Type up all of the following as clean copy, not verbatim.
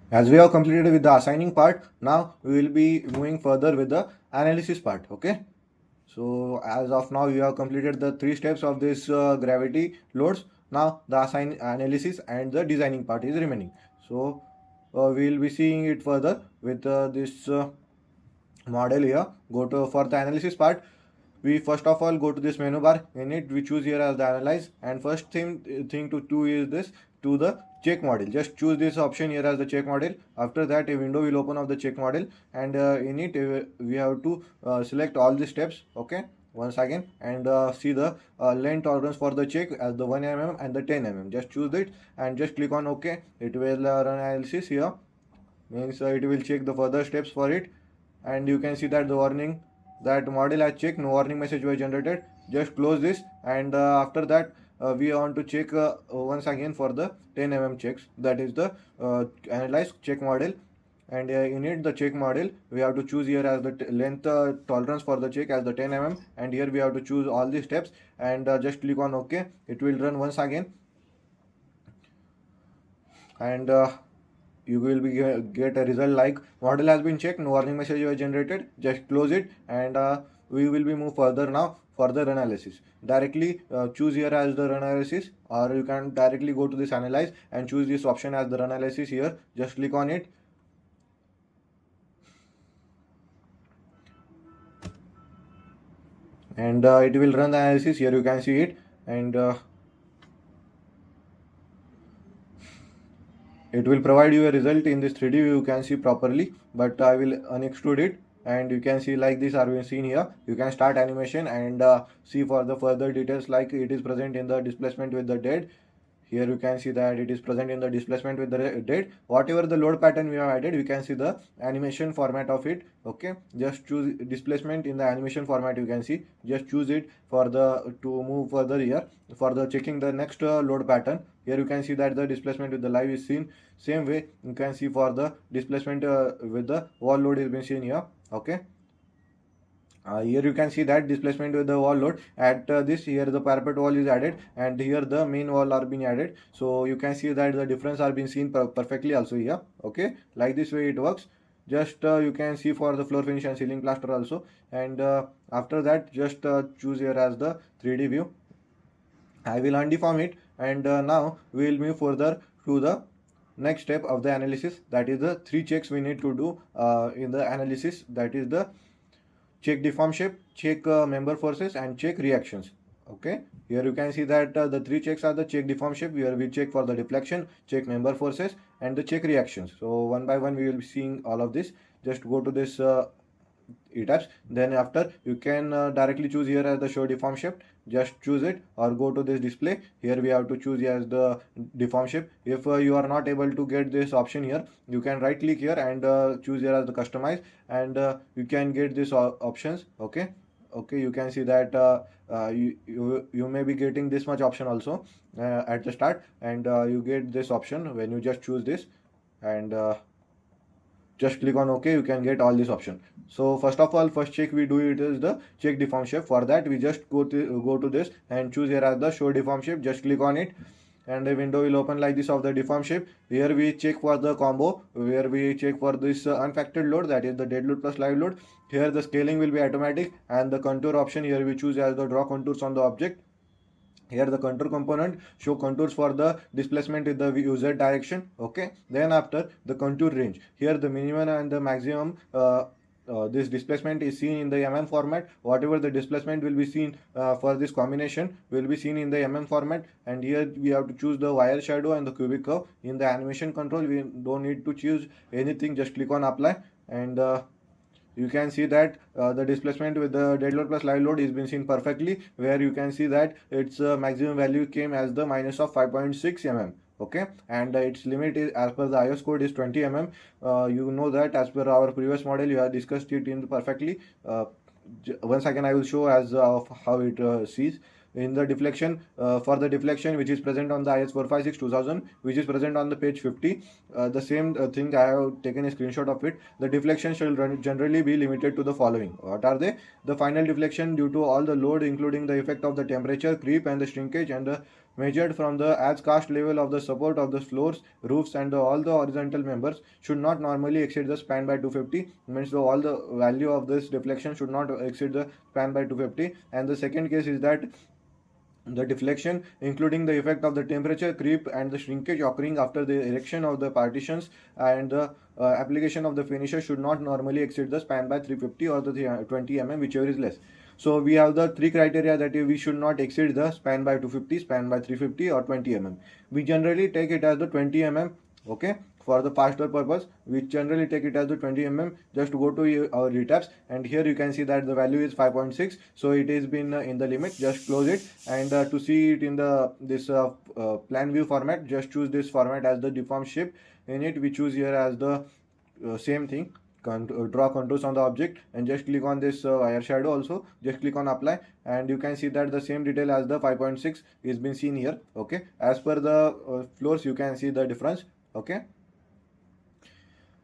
As we have completed with the assigning part, now we will be moving further with the analysis part. Okay. So as of now, you have completed the 3 steps of this gravity loads. Now the assign analysis and the designing part is remaining. So we will be seeing it further with this model here. Go to for the analysis part. We first of all go to this menu bar. In it, we choose here as the analyze, and first thing to do is this to the check model. Just choose this option here as the check model. After that, a window will open of the check model, and in it we have to select all the steps. Okay, once again, and see the length tolerance for the check as the 1 mm and the 10 mm. Just choose it and just click on OK. It will run analysis here. Means it will check the further steps for it, and you can see that the warning that model has checked, no warning message was generated. Just close this, and after that we want to check once again for the 10 mm checks. That is the analyze check model, and in it the check model we have to choose here as the length tolerance for the check as the 10 mm, and here we have to choose all the steps, and just click on OK. It will run once again, and you will be get a result like model has been checked, no warning message was generated. Just close it, and we will be move further now for the analysis. Directly choose here as the analysis, or you can directly go to this analyze and choose this option as the analysis here. Just click on it, and it will run the analysis. Here you can see it, and it will provide you a result in this 3D view. You can see properly, but I will unextrude it, and you can see like this are being seen here. You can start animation and see for the further details, like it is present in the displacement with the dead. Here you can see that it is present in the displacement with the dead. Whatever the load pattern we have added, we can see the animation format of it. Okay, just choose displacement in the animation format. You can see, just choose it for the to move further here for the checking the next load pattern. Here you can see that the displacement with the live is seen. Same way you can see for the displacement with the wall load is been seen here. Okay. Here you can see that displacement with the wall load at this here the parapet wall is added, and here the main wall are being added. So you can see that the difference are being seen perfectly also here. Okay, like this way it works. Just you can see for the floor finish and ceiling plaster also, and after that just choose here as the 3D view. I will undeform it, and now we will move further to the next step of the analysis. That is the 3 checks we need to do in the analysis. That is the check deform shape, check member forces, and check reactions. Okay, here you can see that the 3 checks are the check deform shape, where we check for the deflection, check member forces, and the check reactions. So one by one we will be seeing all of this. Just go to this ETABS. Then after you can directly choose here as the show deform shape. Just choose it, or go to this display. Here we have to choose as the deform shape. If you are not able to get this option here, you can right click here and choose here as the customize, and you can get this options. Okay, okay, you can see that you may be getting this much option also at the start, and you get this option when you just choose this, and just click on OK. You can get all this option. So first of all, first check we do it is the check deform shape. For that we just go to this and choose here as the show deform shape. Just click on it, and a window will open like this of the deform shape. Here we check for the combo, where we check for this unfactored load, that is the dead load plus live load. Here the scaling will be automatic, and the contour option here we choose as the draw contours on the object. Here the contour component show contours for the displacement in the user direction. Okay, then after the contour range, here the minimum and the maximum this displacement is seen in the mm format. Whatever the displacement will be seen for this combination will be seen in the mm format, and here we have to choose the wire shadow and the cubic curve. In the animation control we don't need to choose anything, just click on apply, and you can see that the displacement with the dead load plus live load is been seen perfectly, where you can see that its maximum value came as the minus of 5.6 mm. Okay, and its limit is as per the iOS code is 20 mm. You know that as per our previous model you have discussed it in perfectly. Once again I will show as of how it sees in the deflection. For the deflection which is present on the IS 456-2000, which is present on the page 50, the same thing I have taken a screenshot of it. The deflection shall generally be limited to the following. What are they? The final deflection due to all the load, including the effect of the temperature creep and the shrinkage and the measured from the as cast level of the support of the floors, roofs, and all the horizontal members should not normally exceed the span by 250. Means all the value of this deflection should not exceed the span by 250. And the second case is that the deflection, including the effect of the temperature creep and the shrinkage occurring after the erection of the partitions and the application of the finisher, should not normally exceed the span by 350 or the 20 mm, whichever is less. So we have the three criteria that we should not exceed the span by 250, span by 350 or 20 mm. We generally take it as the 20 mm. Okay, for the faster purpose we generally take it as the 20 mm. Just go to our ETABS, and here you can see that the value is 5.6, so it has been in the limit. Just close it, and to see it in the this plan view format, just choose this format as the deform shape. In it we choose here as the same thing, draw contours on the object, and just click on this wire shadow. Also just click on apply, and you can see that the same detail as the 5.6 is been seen here. Okay, as per the floors you can see the difference. Okay,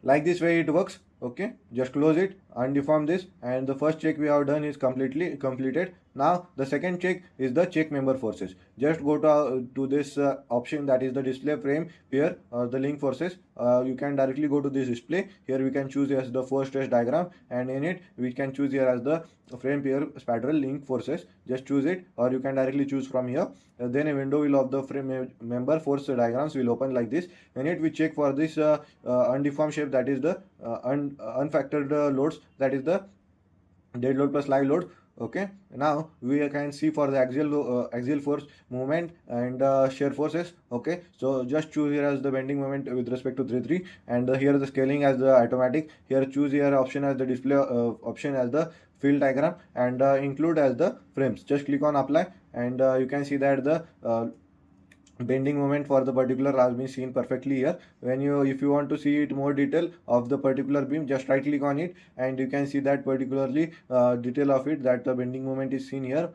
like this way it works. Okay, just close it, undeform this, and the first check we have done is completely completed. Now the second check is the check member forces. Just go to this option, that is the display frame pair or the link forces. You can directly go to this display. Here we can choose as the force stress diagram, and in it we can choose here as the frame pair spiral link forces. Just choose it, or you can directly choose from here. Then a window will of the frame member force diagrams will open like this. In it we check for this undeformed shape, that is the unfactored loads, that is the dead load plus live load. Okay, now we can see for the axial force movement and shear forces. Okay, so just choose here as the bending moment with respect to 3 and here the scaling as the automatic. Here choose here option as the display option as the field diagram, and include as the frames. Just click on apply, and you can see that the bending moment for the particular has been seen perfectly here. If you want to see it more detail of the particular beam, just right click on it, and you can see that particularly detail of it, that the bending moment is seen here,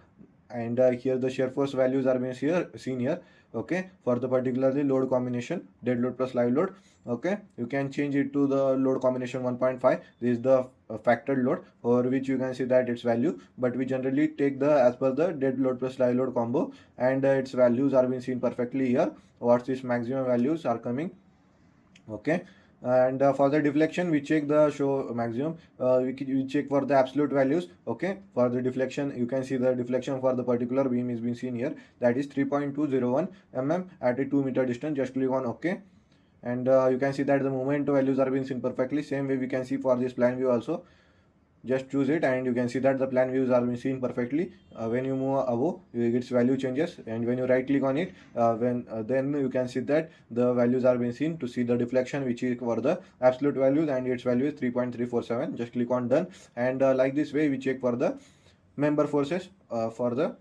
and here the shear force values are being seen here. Okay, for the particularly load combination, dead load plus live load. Okay, you can change it to the load combination 1.5. This is the factored load for which you can see that its value, but we generally take the as per the dead load plus live load combo, and its values are being seen perfectly here. What's its maximum values are coming. Okay, and for the deflection we check the show maximum. We check for the absolute values. Okay, for the deflection you can see the deflection for the particular beam is being seen here, that is 3.201 mm at a 2 meter distance. Just click on OK, and you can see that the moment values are being seen perfectly. Same way we can see for this plan view also. Just choose it, and you can see that the plan views are being seen perfectly. When you move above, its value changes, and when you right click on it, then you can see that the values are being seen. To see the deflection, which is for the absolute values, and its value is 3.347. Just click on done, and like this way we check for the member forces for the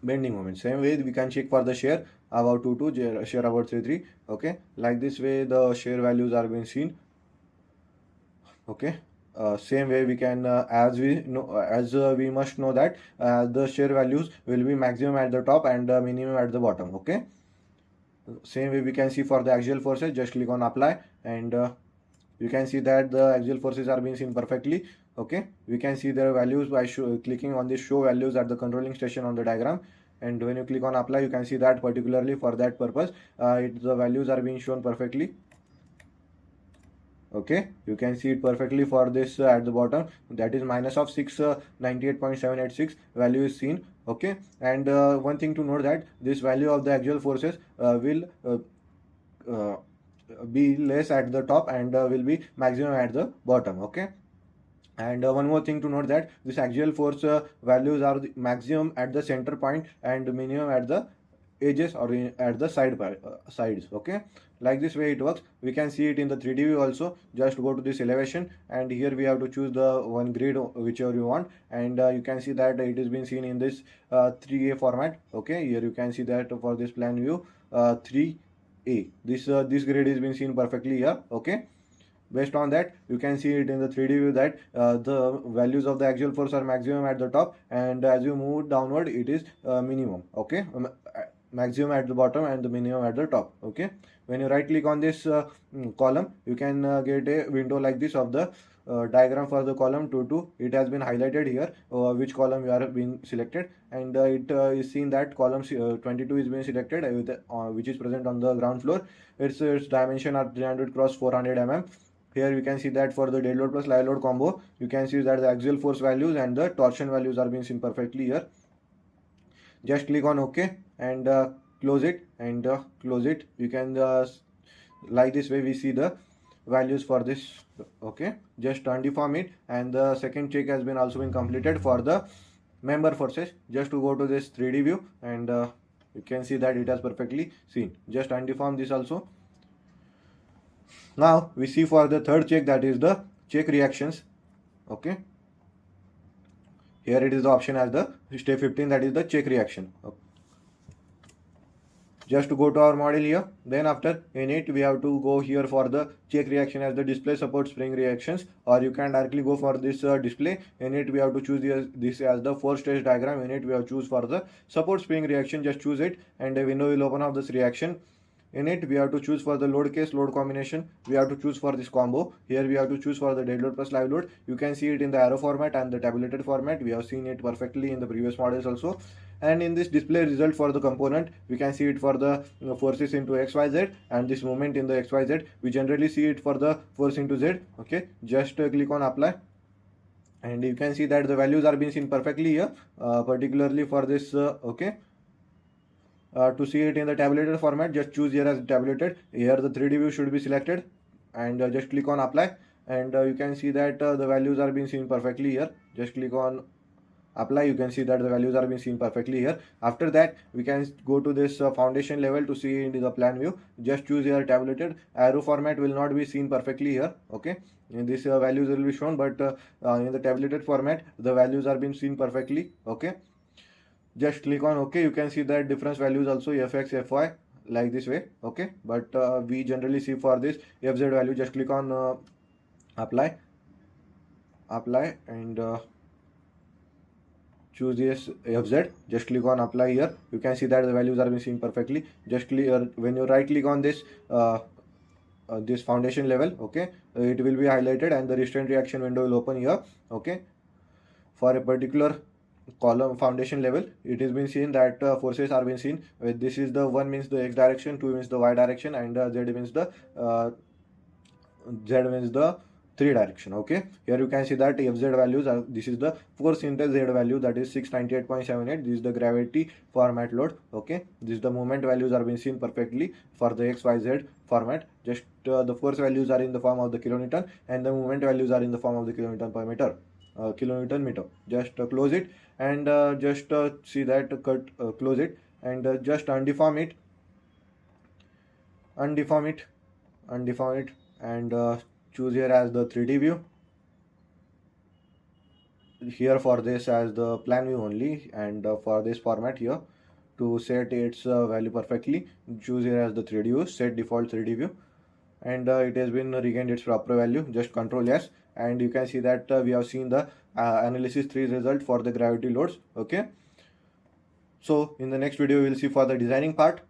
bending moment. Same way we can check for the shear about 22, shear about 33. Okay, like this way the shear values are being seen. Okay, same way we can as we must know that the shear values will be maximum at the top and minimum at the bottom. Okay, same way we can see for the axial forces. Just click on apply, and you can see that the axial forces are being seen perfectly. Okay, we can see their values by clicking on this show values at the controlling station on the diagram, and when you click on apply, you can see that particularly for that purpose the values are being shown perfectly. Okay, you can see it perfectly for this at the bottom, that is minus of 698.786 value is seen. Okay, and one thing to note that this value of the axial forces will be less at the top and will be maximum at the bottom. Okay, and one more thing to note that this axial force values are the maximum at the center point and minimum at the edges or at the sides. Okay, like this way it works. We can see it in the 3D view also. Just go to this elevation, and here we have to choose the one grid whichever you want, and you can see that it is being seen in this 3A format. Okay, here you can see that for this plan view 3A, this grid is being seen perfectly here. Okay, based on that you can see it in the 3D view that the values of the axial force are maximum at the top, and as you move downward it is minimum. Okay, maximum at the bottom and the minimum at the top. Okay, when you right click on this column, you can get a window like this of the diagram for the column 2. It has been highlighted here which column you are being selected, and it is seen that column 22 is being selected with which is present on the ground floor. Its dimension are 300 cross 400 mm. Here you can see that for the dead load plus live load combo, you can see that the axial force values and the torsion values are being seen perfectly here. Just click on OK and close it and close it. You can like this way we see the values for this. Okay, just undeform it, and the second check has been also been completed for the member forces. Just to go to this 3D view, and you can see that it has perfectly seen. Just undeform this also. Now we see for the third check, that is the check reactions. Okay, here it is the option as the step 15, that is the check reaction. Okay. Just to go to our model here, then after in it we have to go here for the check reaction as the display support spring reactions, or you can directly go for this display. In it we have to choose this as the 4-stage diagram. In it we have to choose for the support spring reaction. Just choose it and a window will open up this reaction. In it we have to choose for the load case load combination. We have to choose for this combo. Here we have to choose for the dead load plus live load. You can see it in the arrow format and the tabulated format. We have seen it perfectly in the previous models also. And in this display result for the component, we can see it for the forces into XYZ and this moment in the XYZ. We generally see it for the force into Z. Okay, just click on apply, and you can see that the values are being seen perfectly here, particularly for this. Okay. To see it in the tabulated format, just choose here as tabulated. Here the 3D view should be selected, and just click on apply, and you can see that the values are being seen perfectly here. Just click on apply. You can see that the values are being seen perfectly here. After that we can go to this foundation level to see into the plan view. Just choose here tabulated. Arrow format will not be seen perfectly here. Okay, in this values will be shown, but in the tabulated format the values are being seen perfectly. Okay, just click on OK. You can see that difference values also fx fy like this way. Okay, but we generally see for this fz value. Just click on apply, and choose this fz. Just click on apply here. You can see that the values are being seen perfectly. Just click when you right click on this this foundation level. Okay, it will be highlighted and the restraint reaction window will open here. Okay, for a particular column foundation level, it has been seen that forces are being seen. This is the 1 means the x direction, 2 means the y direction, and z means the 3 direction. Okay, here you can see that fz values are, this is the force into z value, that is 698.78. this is the gravity format load. Okay, this is the moment values are being seen perfectly for the xyz format. Just the force values are in the form of the kilonewton, and the moment values are in the form of the kilonewton per meter, kilonewton meter. Just close it, and just see that close it, and just undeform it, and choose here as the 3D view. Here for this as the plan view only, and for this format here to set its value perfectly, choose here as the 3D view, set default 3D view, and it has been regained its proper value. Just control S, and you can see that we have seen the analysis 3 result for the gravity loads. Okay, so in the next video we will see for the designing part.